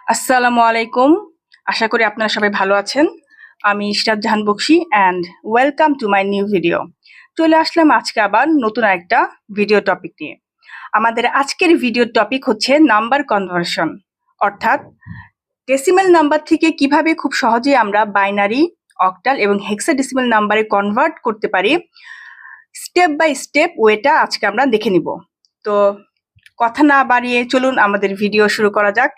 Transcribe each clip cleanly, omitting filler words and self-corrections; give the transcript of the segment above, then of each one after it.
আসসালামু আলাইকুম। আশা করি আপনারা সবাই ভালো আছেন। আমি Ishrat Jahan Bakshi and welcome to my new video. চলে আসলাম আজকে আবার নতুন একটা ভিডিও টপিক নিয়ে। আমাদের আজকের ভিডিও টপিক হচ্ছে নাম্বার কনভার্সন, অর্থাৎ ডেসিমেল নাম্বার থেকে কিভাবে খুব সহজেই আমরা বাইনারি, অক্টাল এবং হেক্সাডেসিমেল নাম্বারে কনভার্ট করতে পারি, স্টেপ বাই স্টেপ ওয়েটা আজকে আমরা দেখে নিব। তো কথা না বাড়িয়ে চলুন আমাদের ভিডিও শুরু করা যাক।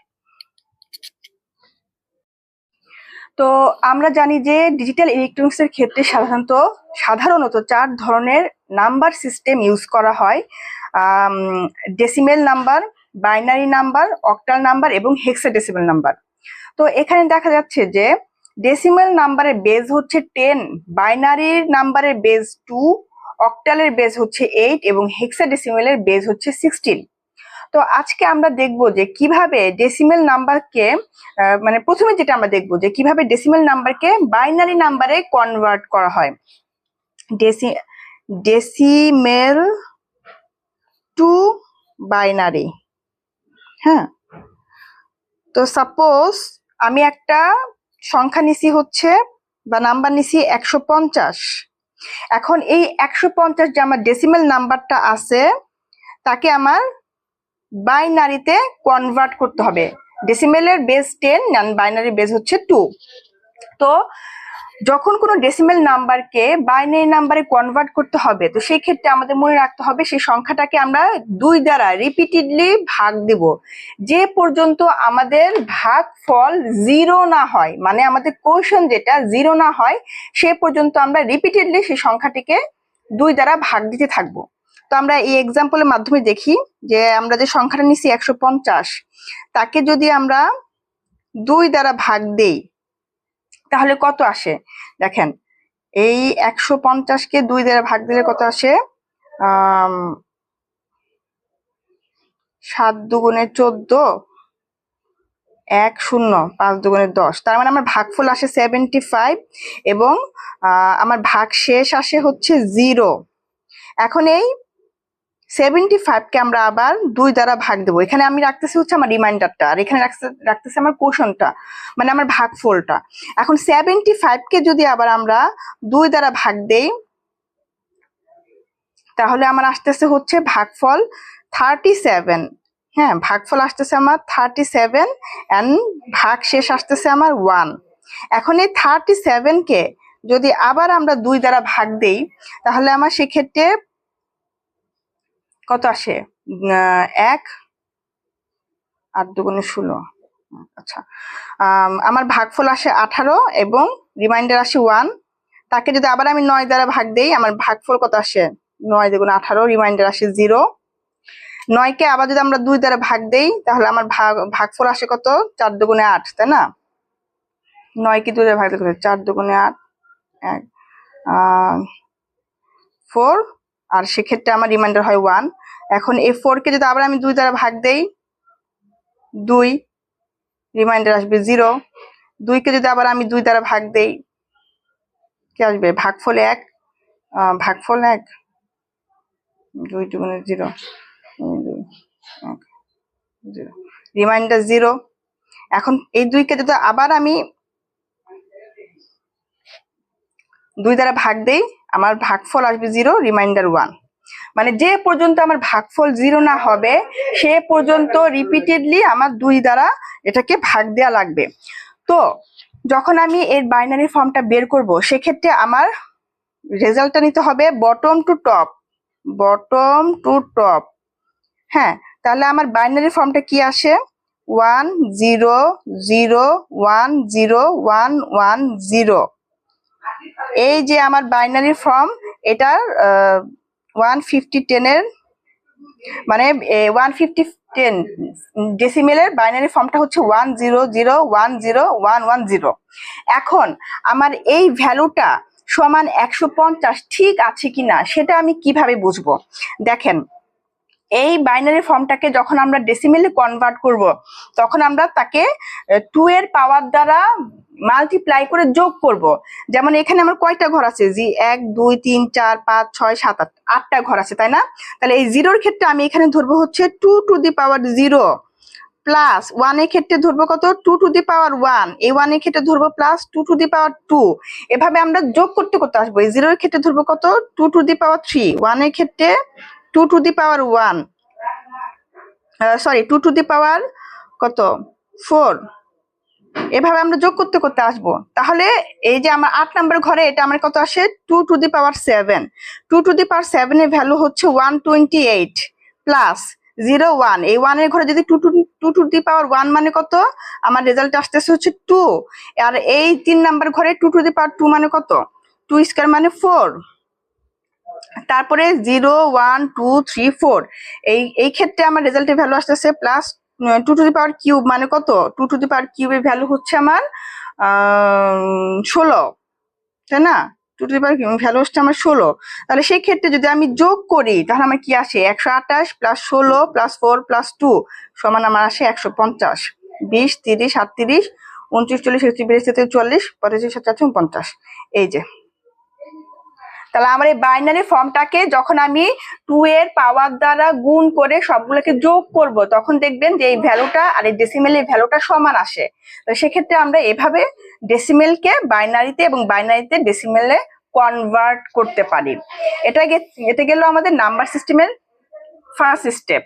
তো আমরা জানি যে ডিজিটাল ইলেকট্রনিক্সের ক্ষেত্রে সাধারণত 4 ধরনের নাম্বার সিস্টেম ইউজ করা হয়: decimal number, binary number, octal number এবং হেক্সাডেসিমেল নাম্বার। তো এখানে দেখা যাচ্ছে যে ডেসিমেল নাম্বারের বেজ হচ্ছে 10, বাইনারির নাম্বারের বেজ 2, অক্টালের বেজ হচ্ছে 8 এবং হেক্সাডেসিমেলের বেজ হচ্ছে 16। তো আজকে আমরা দেখব যে কিভাবে ডেসিমেল নাম্বারকে প্রথমে যেটা আমরা দেখব যে কিভাবে ডেসিমেল নাম্বারকে বাইনারি নাম্বারে কনভার্ট করা হয়। Decimal two binary. হ্যাঁ, তো সাপোজ আমি একটা সংখ্যা নিছি হচ্ছে বা নাম্বার নিছি 150। এখন এই 150 যে আমার ডেসিমেল নাম্বারটা আছে তাকে আমার বাইনারিতে কনভার্ট করতে হবে। ডেসিমেলের বেজ 10 and বাইনারি বেজ হচ্ছে 2। তো যখন কোনো ডেসিমেল নাম্বারকে বাইনারি নাম্বারে কনভার্ট করতে হবে, তো সেই ক্ষেত্রে আমাদের মনে রাখতে হবে সেই সংখ্যাটাকে আমরা 2 দ্বারা রিপিটেডলি ভাগ দেব যে পর্যন্ত আমাদের ভাগফল 0 না হয়, মানে আমাদের কোশ্চেন যেটা 0 না হয় সে পর্যন্ত আমরা রিপিটেডলি সেই সংখ্যাটিকে 2 দ্বারা ভাগ দিতে থাকবো। তো আমরা এই এক্সাম্পলের মাধ্যমে দেখি যে আমরা যে সংখ্যাটা নিচ্ছি 150, তাকে যদি আমরা 2 দ্বারা ভাগ দেই তাহলে কত আসে দেখেন। এই 150কে 2 দ্বারা ভাগ দিলে কত আসে? 7 দুগুণে 14, 1 0, 5 দুগুণে 10। তার মানে আমার ভাগফল আসে 75 এবং আমার ভাগ শেষ আসে হচ্ছে 0। এখন এই 75কে আমরা আবার 2 দ্বারা ভাগ দেবো। এখানে আমি রাখতেছি হচ্ছে আমার রিমাইন্ডারটা, আর এখানে রাখতেছি আমার কোশনটা, মানে আমার ভাগফলটা। এখন 75কে যদি আবার আমরা 2 দ্বারা ভাগ দেই তাহলে আমার আসতেছে হচ্ছে ভাগফল 37। হ্যাঁ, ভাগফল আসতেছে আমার 37 এন্ড ভাগ শেষ আসতেছে আমার 1। এখন এই 37কে যদি আবার আমরা 2 দ্বারা ভাগ দেই তাহলে আমার সেক্ষেত্রে কত আসে? 1 8 দুগুণে 16। আচ্ছা, আমার ভাগফল আসে 18 এবং রিমাইন্ডার আসে 1। তাকে যদি আবার আমি 9 দ্বারা ভাগ দেই আমার ভাগফল কত আসে? 9 দুগুণে 18, রিমাইন্ডার আসে 0। 9কে আবার যদি আমরা 2 দ্বারা ভাগ দেই তাহলে আমার ভাগফল আসে কত? 4 দুগুণে 8, তাই না? 9কে 2 দ্বারা ভাগ দিলে 4 দুগুণে 8, 4, আর সেক্ষেত্রে আমার রিমাইন্ডার হয় 1। এখন এই 4কে যদি আবার আমি 2 দ্বারা ভাগ দেই 2, রিমাইন্ডার আসবে 0। 2কে যদি আবার আমি 2 দ্বারা ভাগ দেই কি আসবে? ভাগফল 1, ভাগফল 1, 2 দুগুণে 0, 0, রিমাইন্ডার 0। এখন এই 2কে যদি আবার আমি 2 দ্বারা ভাগ দেই আমার ভাগফল আসবে 0, রিমাইন্ডার 1। মানে যে পর্যন্ত আমার ভাগফল 0 না হবে সে পর্যন্ত রিপিটেডলি আমার 2 দ্বারা এটাকে ভাগ দেওয়া লাগবে। তো যখন আমি এর বাইনারি ফর্মটা বের করব সেক্ষেত্রে আমার রেজাল্টটা নিতে হবে bottom to top, bottom to top. হ্যাঁ, তাহলে আমার বাইনারি ফর্মটা কি আসে? 1 0 0 1 0 1 1 0। এই যে আমার বাইনারি ফর্ম, এটার 150 10 এর মানে 150 10 ডেসিমেলের বাইনারি ফর্মটা হচ্ছে 1 0 0 1 0 1 1 0। এখন আমার এই ভ্যালুটা সমান 150 ঠিক আছে কিনা সেটা আমি কিভাবে বুঝবো? দেখেন, এই বাইনারি ফর্মটাকে যখন আমরা ডেসিমেলে কনভার্ট করব তখন আমরা তাকে 2 এর পাওয়ার দ্বারা মাল্টিপ্লাই করে যোগ করব। যেমন এখানে আমার কয়টা ঘর আছে? 1 2 3 4 5 6 7 8, 8টা ঘর আছে, তাই না? তাহলে এই 0-র ক্ষেত্রে আমি এখানে ধরবো হচ্ছে 2 টু দি পাওয়ার 0, প্লাস 1 এর ক্ষেত্রে ধরবো কত 2 টু দি পাওয়ার 1, এই 1 এর ক্ষেত্রে ধরবো প্লাস 2 টু দি পাওয়ার 2। এভাবে আমরা যোগ করতে করতে আসবো। এই 0 এর ক্ষেত্রে ধরবো কত 2 টু দি পাওয়ার 3, 1 এর ক্ষেত্রে 2 to the power 1, sorry 2 to the power কত 4। এভাবে আমরা যোগ করতে করতে আসবো। তাহলে এই যে আমার 8 নম্বর ঘরে এটা আমার কত আসে 2 to the power 7, 2 to the পাওয়ার 7 এর ভ্যালু হচ্ছে 128 প্লাস 0 1, এই 1 এর ঘরে যদি 2 টু দি পাওয়ার 1 মানে কত, আমার রেজাল্ট আসতেছে হচ্ছে 2। আর এই 3 নাম্বার ঘরে 2 টু দি পাওয়ার 2 মানে কত 2 স্কয়ার মানে 4। তারপরে 0 1 2 3 4, এই ক্ষেত্রে আমার রেজাল্টের ভ্যালু আসতেছে plus 2 to the power cube মানে কত 2 টু দি পাওয়ার কিউবের ভ্যালু হচ্ছে আমার 16, তাই না? 2 টু দি পাওয়ার ভ্যালু হচ্ছে আমার 16। তাহলে সেই ক্ষেত্রে যদি আমি যোগ করি তাহলে আমার কি আসে 128 প্লাস 16 প্লাস 4 প্লাস 2 সমান আমার আসে 150। 20 30 38 29 40 41 42 43 45 47 50। এই যে তাহলে আমার এই বাইনারি ফর্মটাকে যখন আমি 2 এর পাওয়ার দ্বারা গুণ করে সবগুলোকে যোগ করব তখন দেখবেন যে এই ভ্যালুটা আর এই ডেসিমেলের ভ্যালুটা সমান আসে। তো সেক্ষেত্রে আমরা এভাবে ডেসিমেলকে বাইনারিতে এবং বাইনারিতে ডেসিমেলে কনভার্ট করতে পারি। এটা গেল আমাদের নাম্বার সিস্টেমের ফার্স্ট স্টেপ।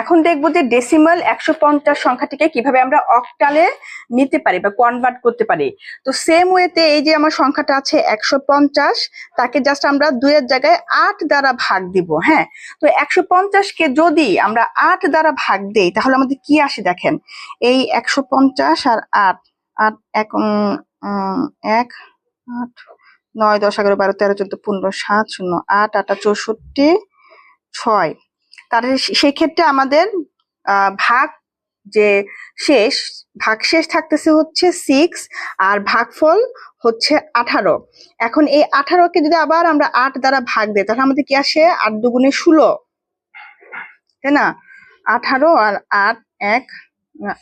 এখন দেখবো যে ডেসিমাল 150 সংখ্যাটিকে কিভাবে আমরা অক্টালে নিতে পারি বা কনভার্ট করতে পারি। তো সেম ওয়েতে এই যে আমার সংখ্যাটা আছে 150, তাকে জাস্ট আমরা 2 এর জায়গায় 8 দ্বারা ভাগ দিব। হ্যাঁ, তো 150 কে যদি আমরা 8 দ্বারা ভাগ দেই তাহলে আমাদের কি আসে দেখেন, এই 150 আর 8, 8 1 1 8 9 10 11 12 13 14 15 7 0 8 8 64 6। তাহলে সেক্ষেত্রে আমাদের ভাগ যে ভাগশেষ থাকতেছে হচ্ছে 6 আর ভাগফল হচ্ছে 18। এখন এই 18 কে যদি আবার আমরা 8 দ্বারা ভাগ দিই তাহলে আমাদের কি আসে 8 দুগুণে 16, তাই না? 18 আর 8 1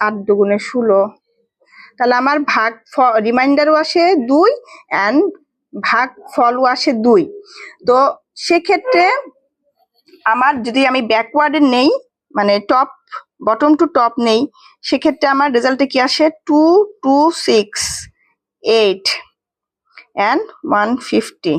8 দুগুণে 16। তাহলে আমার ভাগ রিমাইন্ডারও আসে 2 এন্ড ভাগ ফলও আসে 2। তো সেক্ষেত্রে আমার যদি আমি ব্যাকওয়ার্ডে নেই মানে টপ বটম টু টপ নেই সেক্ষেত্রে আমার রেজাল্টে কি আসে 2 2 6 8 এন্ড 150।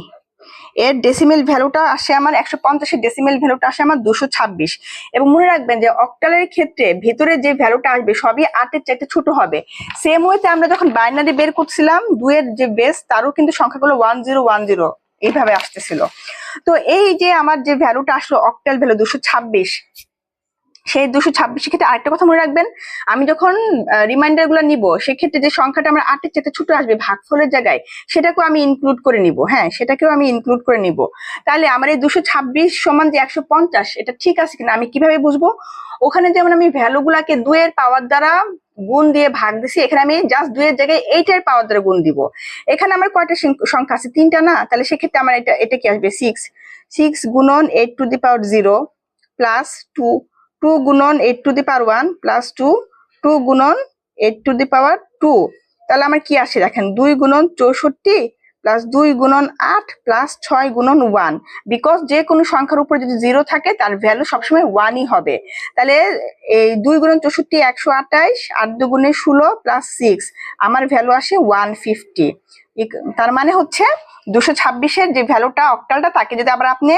এর ডেসিমেল ভ্যালুটা আসে আমার 150 এর ডেসিমেল ভ্যালুটা আসে আমার 226। এবং মনে রাখবেন যে অক্টালের ক্ষেত্রে ভেতরে যে ভ্যালুটা আসবে সবই 8 এর চাইতে ছোট হবে। সেম ওয়েতে আমরা যখন বাইনারি বের করছিলাম 2 এর যে বেস তারও কিন্তু সংখ্যাগুলো 1010 এইভাবে আসতেছিল। তো এই যে আমার যে ভ্যালুটা আসলো অক্টাল ভ্যালু 226, সেই 226 ক্ষেত্রে আরেকটা কথা মনে রাখবেন, আমি যখন রিমাইন্ডার গুলো নিব সেক্ষেত্রে যে সংখ্যাটা আমার 8 এর চাইতে ছোট আসবে ভাগফলের জায়গায় সেটাকেও আমি ইনক্লুড করে নিব। হ্যাঁ, সেটাকেও আমি ইনক্লুড করে নিব। তাহলে আমার এই 226 সমান যে 150 এটা ঠিক আছে কিনা আমি কিভাবে বুঝবো? ওখানে যেমন আমি ভ্যালু গুলাকে 2 এর পাওয়ার দ্বারা গুণ দিয়ে ভাগ দিছি, এখানে আমি জাস্ট 2 এর জায়গায় 8 এর পাওয়ার দ্বারা গুণ দিব। এখানে আমার কয়টা সংখ্যা আছে 3টা না, তাহলে সেক্ষেত্রে আমার এটা কি আসবে 6 6 গুণন 8 টু দি পাওয়ার 0 প্লাস 2 2 গুণন 8 টু দি পাওয়ার 1 প্লাস 2 2 গুণন 8 টু দি পাওয়ার 2। তাহলে আমার কি আসে দেখেন 2 গুণন 64 প্লাস 2 গুণন 8 প্লাস 6 গুণন 1। বিকজ যে কোনো সংখ্যার উপর যদি 0 থাকে তার ভ্যালু সবসময় 1ই হবে। তাহলে এই 2 গুণন 64 128, 8 দুগুণে 16 প্লাস 6 আমার ভ্যালু আসে 150। তার মানে হচ্ছে 226 এর যে ভ্যালুটা অক্টালটা তাকে যদি আবার আপনি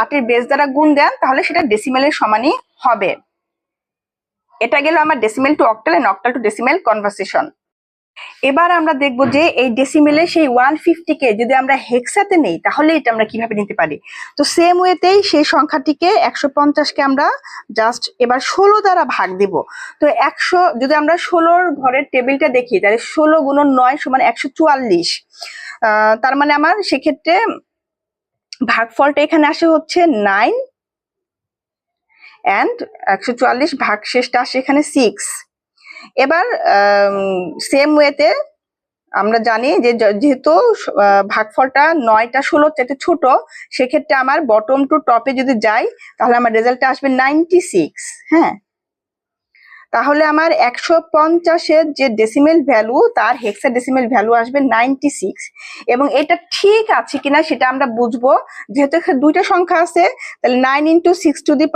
8 এর বেস দ্বারা গুণ দেন তাহলে সেটা ডেসিমেলের সমানই হবে। এটা গেল আমার decimal to octal and octal to decimal conversation. এবার আমরা দেখব যে এই ডেসিমেলে সেই 150 কে যদি আমরা হেক্সাতে নেই তাহলে এটা আমরা কিভাবে নিতে পারি। তো সেম ওয়েতেই সেই সংখ্যাটিকে 150 কে আমরা জাস্ট এবার 16 দ্বারা ভাগ দিব। তো 100 যদি আমরা 16 ঘরের টেবিলটা দেখি তাহলে 16 গুণন 9 সমান 144। তার মানে আমার সেক্ষেত্রে ভাগফলটা এখানে আসে হচ্ছে 9 এন্ড 144 ভাগশেষটা আসে এখানে 6। এবার সেম ওয়েতে আমরা জানি যে যেহেতু ভাগফলটা 9টা 16 চাইতে ছোট সেক্ষেত্রে আমার বটম টু টপে যদি যাই তাহলে আমার রেজাল্টটা আসবে 96। হ্যাঁ, তাহলে আমার 150-এর যে ডেসিমেল ভ্যালু তার হেক্সাডেসিমেল ভ্যালু আসবে 96। এবং এটা ঠিক আছে কিনা সেটা আমরা বুঝবো, যেহেতু এখানে দুইটা সংখ্যা আছে, তাহলে 9 into 16 to the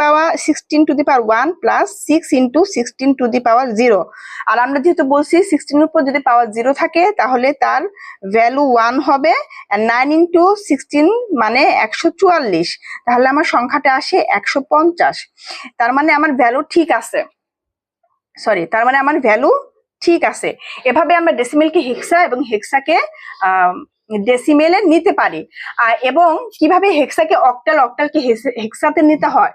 power 1 plus 6 into 16 to the power 0। আর আমরা যেহেতু বলছি 16 এর উপর যদি পাওয়ার 0 থাকে তাহলে তার ভ্যালু 1 হবে। আর 9 ইন্টু 16 মানে 144, তাহলে আমার সংখ্যাটা আসে 150। তার মানে আমার ভ্যালু ঠিক আছে, তার মানে আমার ভ্যালু ঠিক আছে। এভাবে আমরা ডেসিমেলকে হেক্সা এবং হেক্সাকে ডেসিমেলে নিতে পারি। এবং কিভাবে হেক্সাকে অক্টাল, অক্টালকে হেক্সাতে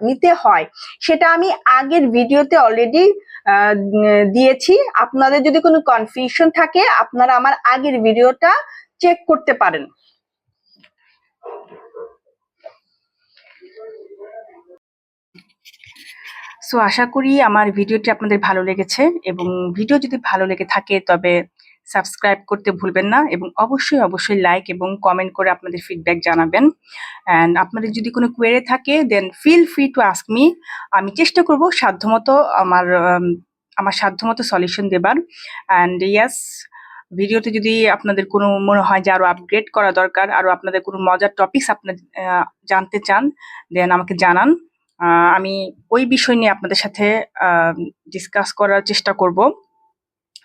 নিতে হয় সেটা আমি আগের ভিডিওতে অলরেডি দিয়েছি। আপনাদের যদি কোনো কনফিউশন থাকে আপনারা আমার আগের ভিডিওটা চেক করতে পারেন। সো আশা করি আমার ভিডিওটি আপনাদের ভালো লেগেছে, এবং ভিডিও যদি ভালো লেগে থাকে তবে সাবস্ক্রাইব করতে ভুলবেন না, এবং অবশ্যই লাইক এবং কমেন্ট করে আপনাদের ফিডব্যাক জানাবেন। অ্যান্ড আপনাদের যদি কোনো কোয়েরি থাকে then feel free to ask me. আমি চেষ্টা করব সাধ্যমতো আমার সাধ্যমতো সলিউশন দেবার। অ্যান্ড ইয়াস, ভিডিওতে যদি আপনাদের কোনো মনে হয় যে আরো আপগ্রেড করা দরকার, আরো আপনাদের কোনো মজার টপিকস আপনার জানতে চান, দেন আমাকে জানান। আমি ওই বিষয় নিয়ে আপনাদের সাথে ডিসকাস করার চেষ্টা করব,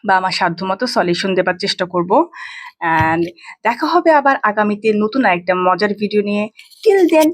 বা আমার সাধ্যমতো সলিউশন দেবার চেষ্টা করব। অ্যান্ড দেখা হবে আবার আগামীতে নতুন একটা মজার ভিডিও নিয়ে। Till then